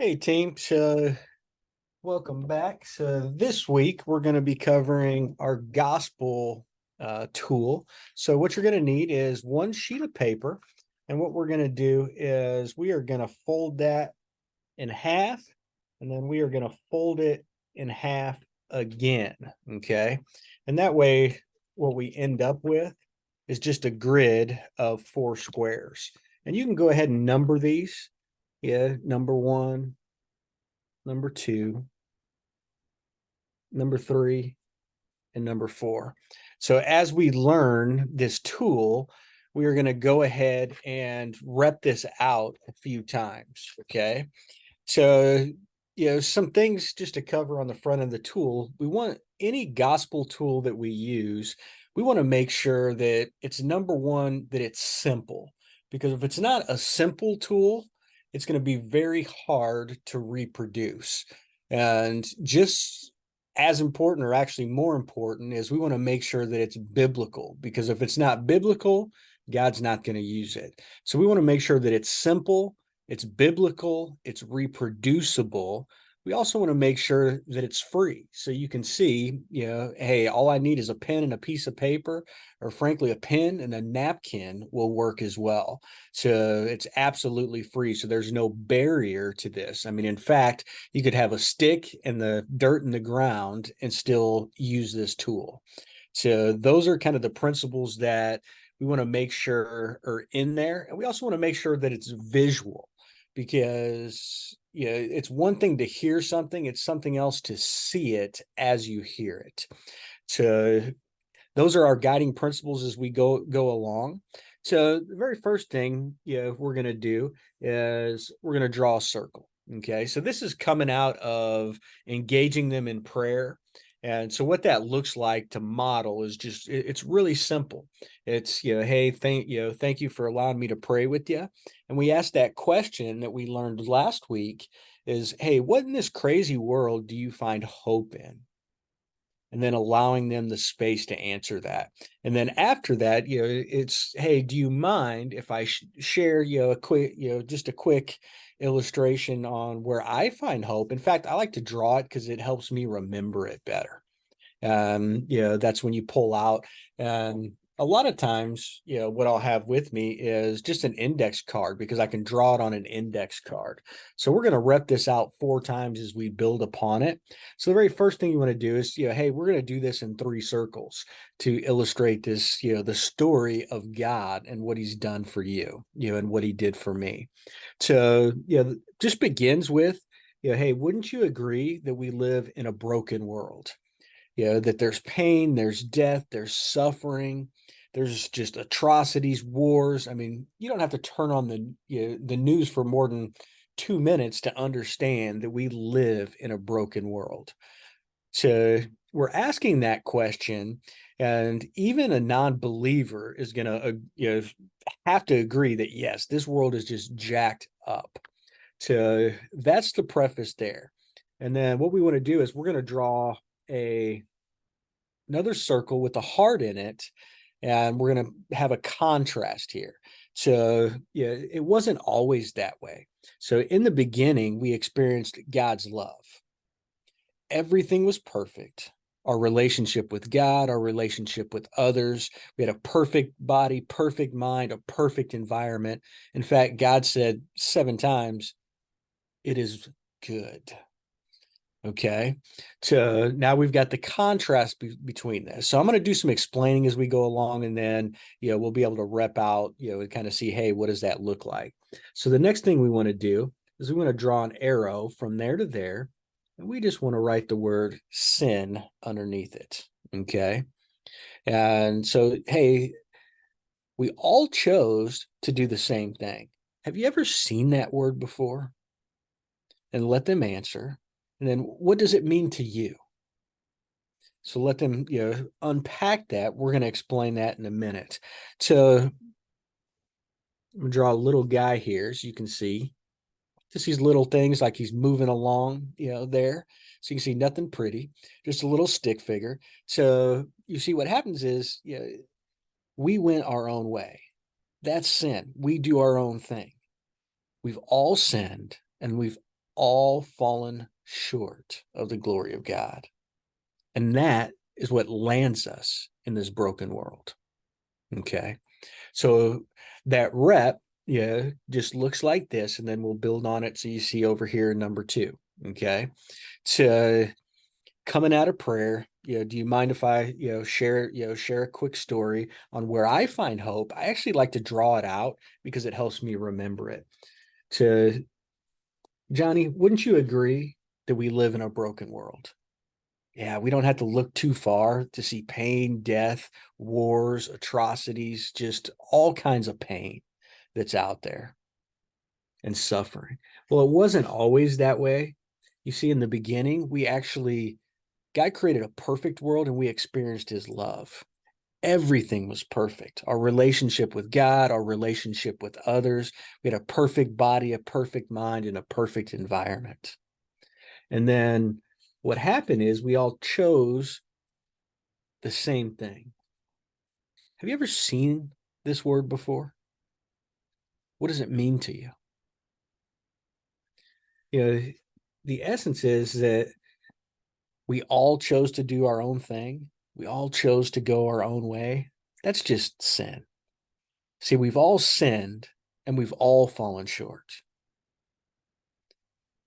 Hey team, so welcome back. So this week we're going to be covering our gospel tool. So what you're going to need is one sheet of paper, and what we're going to do is we are going to fold that in half, and then we are going to fold it in half again. Okay, and that way what we end up with is just a grid of four squares, and you can go ahead and number these. Yeah, number one, number two, number three, and number four. So as we learn this tool, we are going to go ahead and rep this out a few times. Okay. So, some things just to cover on the front of the tool. We want any gospel tool that we use, we want to make sure that it's number one, that it's simple. Because if it's not a simple tool, it's going to be very hard to reproduce. And just as important, or actually more important, is we want to make sure that it's biblical. Because if it's not biblical, God's not going to use it. So we want to make sure that it's simple, it's biblical, it's reproducible. We also want to make sure that it's free. So you can see, hey, all I need is a pen and a piece of paper, or frankly, a pen and a napkin will work as well. So it's absolutely free. So there's no barrier to this. I mean, in fact, you could have a stick and the dirt in the ground and still use this tool. So those are kind of the principles that we want to make sure are in there. And we also want to make sure that it's visual, because it's one thing to hear something, it's something else to see it as you hear it. So those are our guiding principles as we go along. So the very first thing we're going to do is we're going to draw a circle. Okay, so this is coming out of engaging them in prayer. And so what that looks like to model is just, it's really simple. It's, hey, thank you for allowing me to pray with you. And we asked that question that we learned last week is, hey, what in this crazy world do you find hope in? And then allowing them the space to answer that. And then after that, it's, hey, do you mind if I share, a quick, just a quick illustration on where I find hope? In fact, I like to draw it because it helps me remember it better. That's when you pull out. And a lot of times, what I'll have with me is just an index card, because I can draw it on an index card. So we're going to rep this out 4 times as we build upon it. So the very first thing you want to do is, hey, we're going to do this in 3 circles to illustrate this, the story of God and what he's done for you, and what he did for me. So, just begins with, hey, wouldn't you agree that we live in a broken world? That there's pain, there's death, there's suffering, there's just atrocities, wars. I mean, you don't have to turn on the news for more than 2 minutes to understand that we live in a broken world. So we're asking that question, and even a non-believer is going to have to agree that yes, this world is just jacked up. So that's the preface there. And then what we want to do is we're going to draw another circle with a heart in it, and we're going to have a contrast here. So it wasn't always that way. So in the beginning, we experienced God's love. Everything was perfect. Our relationship with God, our relationship with others. We had a perfect body, perfect mind, a perfect environment. In fact, God said 7 times, "It is good." Okay, so now we've got the contrast between this. So I'm going to do some explaining as we go along, and then we'll be able to rep out, and kind of see, hey, what does that look like? So the next thing we want to do is we want to draw an arrow from there to there, and we just want to write the word sin underneath it. Okay, and so hey, we all chose to do the same thing. Have you ever seen that word before? And let them answer. And then what does it mean to you? So let them, unpack that. We're going to explain that in a minute. So I'm going to draw a little guy here, so you can see just these little things like he's moving along, there. So you can see nothing pretty, just a little stick figure. So you see what happens is, we went our own way. That's sin. We do our own thing. We've all sinned, and we've all fallen short of the glory of God. And that is what lands us in this broken world. Okay. So that rep, yeah, just looks like this, and then we'll build on it. So you see over here, number 2. Okay. To coming out of prayer, do you mind if I, share a quick story on where I find hope? I actually like to draw it out because it helps me remember it. To Johnny, wouldn't you agree that we live in a broken world? Yeah, we don't have to look too far to see pain, death, wars, atrocities, just all kinds of pain that's out there and suffering. Well, it wasn't always that way. You see, in the beginning, God created a perfect world and we experienced his love. Everything was perfect. Our relationship with God, our relationship with others. We had a perfect body, a perfect mind, and a perfect environment. And then what happened is we all chose the same thing. Have you ever seen this word before? What does it mean to you? The essence is that we all chose to do our own thing. We all chose to go our own way. That's just sin. See, we've all sinned and we've all fallen short.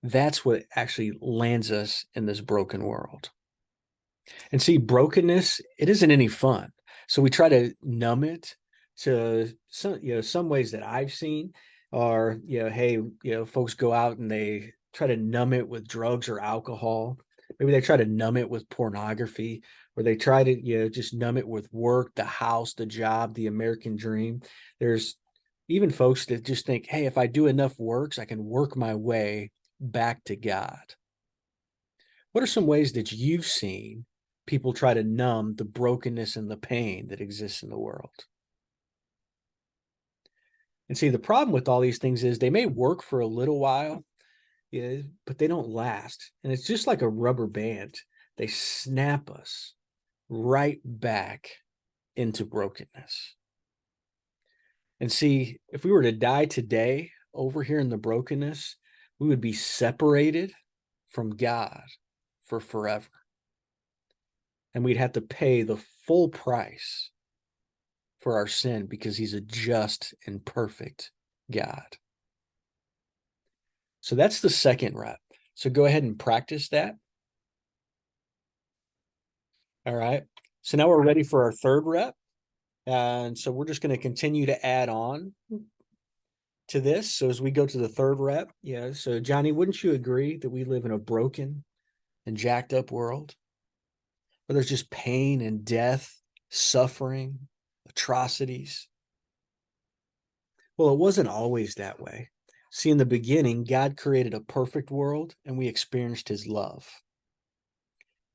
That's what actually lands us in this broken world. And see, brokenness, it isn't any fun. So we try to numb it to some ways that I've seen are, hey, folks go out and they try to numb it with drugs or alcohol. Maybe they try to numb it with pornography, or they try to, just numb it with work, the house, the job, the American dream. There's even folks that just think, hey, if I do enough works, I can work my way back to God. What are some ways that you've seen people try to numb the brokenness and the pain that exists in the world? And see, the problem with all these things is they may work for a little while, yeah, but they don't last. And it's just like a rubber band. They snap us right back into brokenness. And see, if we were to die today over here in the brokenness, we would be separated from God for forever. And we'd have to pay the full price for our sin because he's a just and perfect God. So that's the second rep. So go ahead and practice that. All right. So now we're ready for our third rep. And so we're just going to continue to add on to this. So as we go to the third rep, so Johnny, wouldn't you agree that we live in a broken and jacked up world where there's just pain and death, suffering, atrocities? Well, it wasn't always that way. See, in the beginning, God created a perfect world and we experienced his love.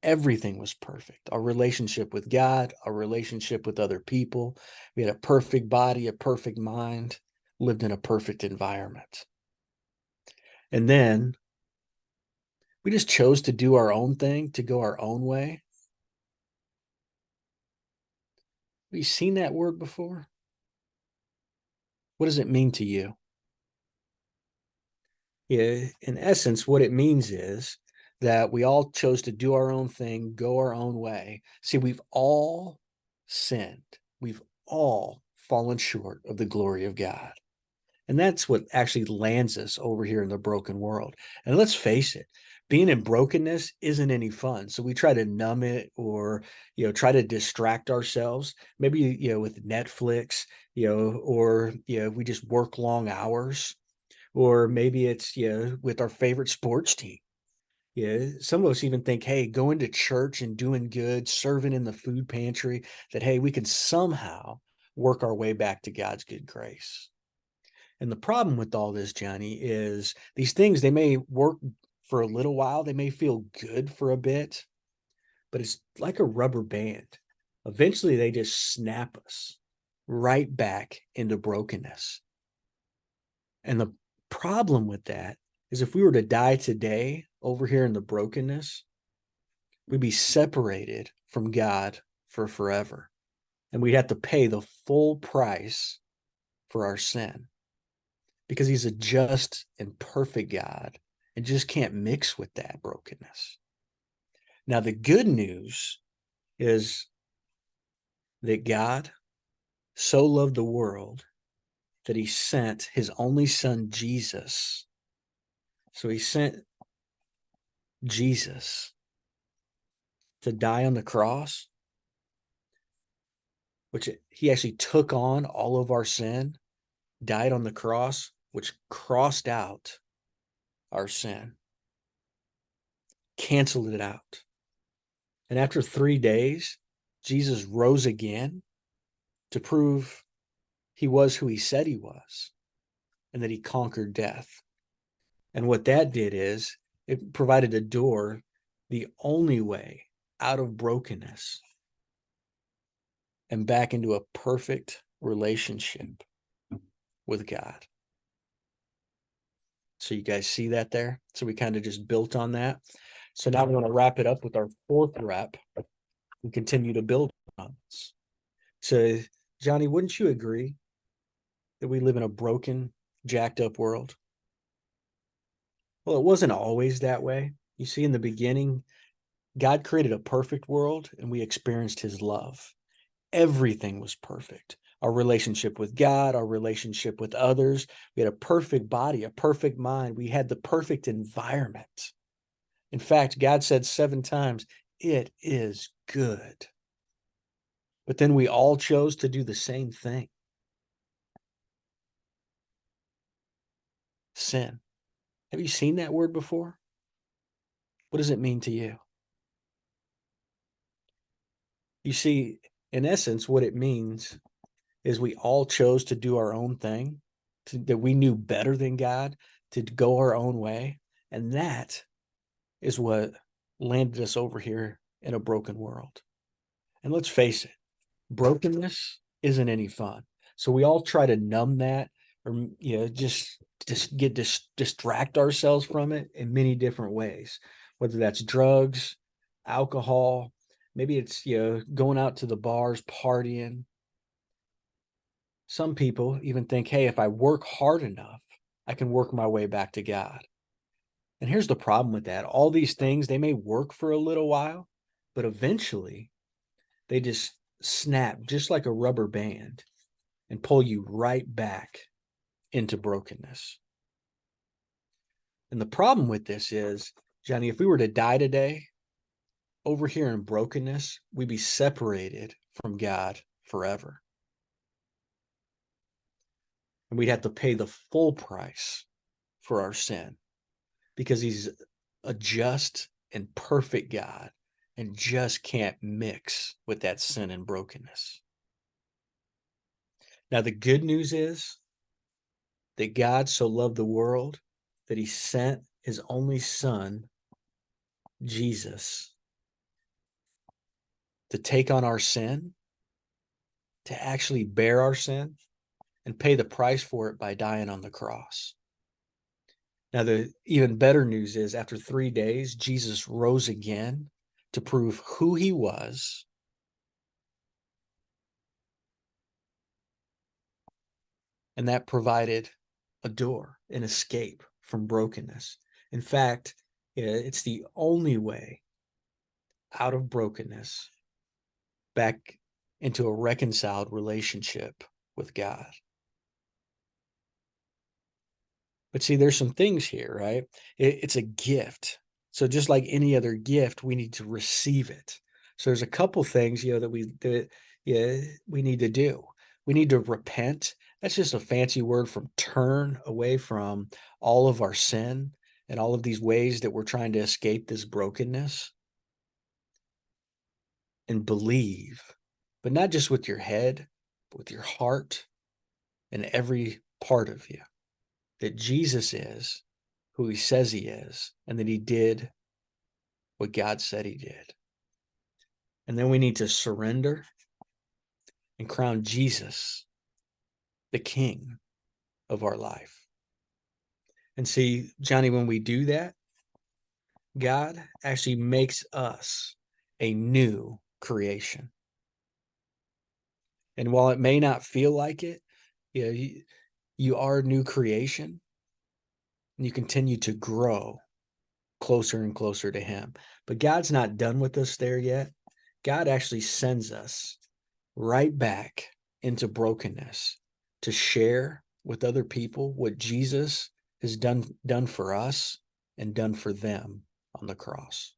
Everything was perfect. Our relationship with God, our relationship with other people. We had a perfect body, a perfect mind, lived in a perfect environment. And then we just chose to do our own thing, to go our own way. Have you seen that word before? What does it mean to you? Yeah, in essence, what it means is that we all chose to do our own thing, go our own way. See, we've all sinned. We've all fallen short of the glory of God. And that's what actually lands us over here in the broken world. And let's face it, being in brokenness isn't any fun. So we try to numb it or, try to distract ourselves. Maybe, with Netflix, or, we just work long hours. Or maybe it's, with our favorite sports team. Yeah, some of us even think, hey, going to church and doing good, serving in the food pantry, that, hey, we can somehow work our way back to God's good grace. And the problem with all this, Johnny, is these things, they may work for a little while. They may feel good for a bit, but it's like a rubber band. Eventually, they just snap us right back into brokenness. And the problem with that is if we were to die today over here in the brokenness, we'd be separated from God for forever. And we'd have to pay the full price for our sin because he's a just and perfect God and just can't mix with that brokenness. Now, the good news is that God so loved the world that he sent his only son, Jesus. So he sent Jesus to die on the cross, which he actually took on all of our sin, died on the cross, which crossed out our sin, canceled it out. And after 3 days, Jesus rose again to prove he was who he said he was and that he conquered death. And what that did is it provided a door, the only way out of brokenness and back into a perfect relationship with God. So you guys see that there? So we kind of just built on that. So now we want to wrap it up with our fourth rep and continue to build on this. So, Johnny, wouldn't you agree that we live in a broken, jacked up world? Well, it wasn't always that way. You see, in the beginning, God created a perfect world and we experienced his love. Everything was perfect. Our relationship with God, our relationship with others. We had a perfect body, a perfect mind. We had the perfect environment. In fact, God said 7 times, "It is good." But then we all chose to do the same thing. Sin. Have you seen that word before? What does it mean to you? You see, in essence, what it means is we all chose to do our own thing, that we knew better than God, to go our own way. And that is what landed us over here in a broken world. And let's face it, brokenness isn't any fun. So we all try to numb that or just distract ourselves from it in many different ways, whether that's drugs, alcohol, maybe it's going out to the bars, partying. Some people even think, hey, if I work hard enough, I can work my way back to God. And here's the problem with that. All these things, they may work for a little while, but eventually they just snap just like a rubber band and pull you right back into brokenness. And the problem with this is, Johnny, if we were to die today, over here in brokenness, we'd be separated from God forever. And we'd have to pay the full price for our sin because he's a just and perfect God and just can't mix with that sin and brokenness. Now, the good news is that God so loved the world that he sent his only son, Jesus, to take on our sin, to actually bear our sin, and pay the price for it by dying on the cross. Now, the even better news is after 3 days, Jesus rose again to prove who he was. And that provided a door, an escape from brokenness. In fact, it's the only way out of brokenness back into a reconciled relationship with God. But see, there's some things here, right? It's a gift. So just like any other gift, we need to receive it. So there's a couple things, that we need to do. We need to repent. That's just a fancy word from turn away from all of our sin and all of these ways that we're trying to escape this brokenness, and believe, but not just with your head, but with your heart and every part of you, that Jesus is who he says he is, and that he did what God said he did. And then we need to surrender and crown Jesus the King of our life. And see, Johnny, when we do that, God actually makes us a new creation. And while it may not feel like it, you are a new creation. and you continue to grow closer and closer to him. But God's not done with us there yet. God actually sends us right back into brokenness to share with other people what Jesus has done for us and done for them on the cross.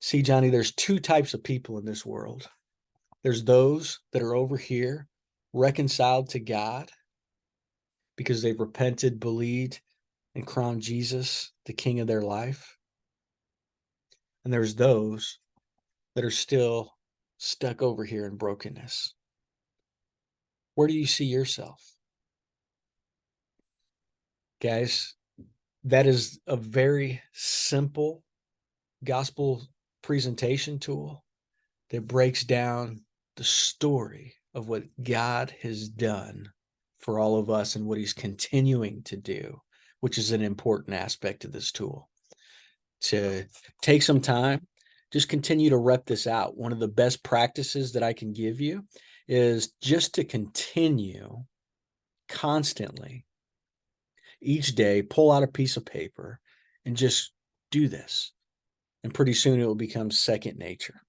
See, Johnny, there's two types of people in this world. There's those that are over here reconciled to God because they've repented, believed, and crowned Jesus the King of their life. And there's those that are still stuck over here in brokenness. Where do you see yourself? Guys, that is a very simple gospel presentation tool that breaks down the story of what God has done for all of us and what he's continuing to do, which is an important aspect of this tool. To take some time, just continue to rep this out. One of the best practices that I can give you is just to continue constantly each day, pull out a piece of paper and just do this. And pretty soon it will become second nature.